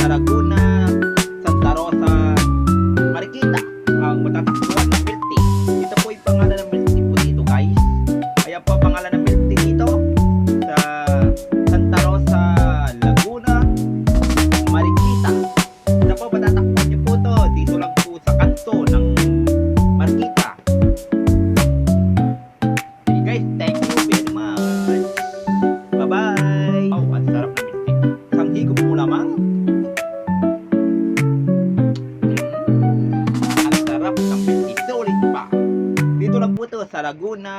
Laguna, Santa Rosa, Marikita ang matatakbuhan ng milk tea. Ito po yung pangalan ng milk tea po dito, guys. Ayan po ang pangalan ng milk tea dito sa Santa Rosa, Laguna, Marikita. Ito po, matatakbuhan nyo po to. Dito lang po sa kanto ng Marikita. Okay guys, thank you very much. Bye bye. Oh, ang sarap ng milk tea. Isang higop po lamang. Dito lang po ito sa Laguna.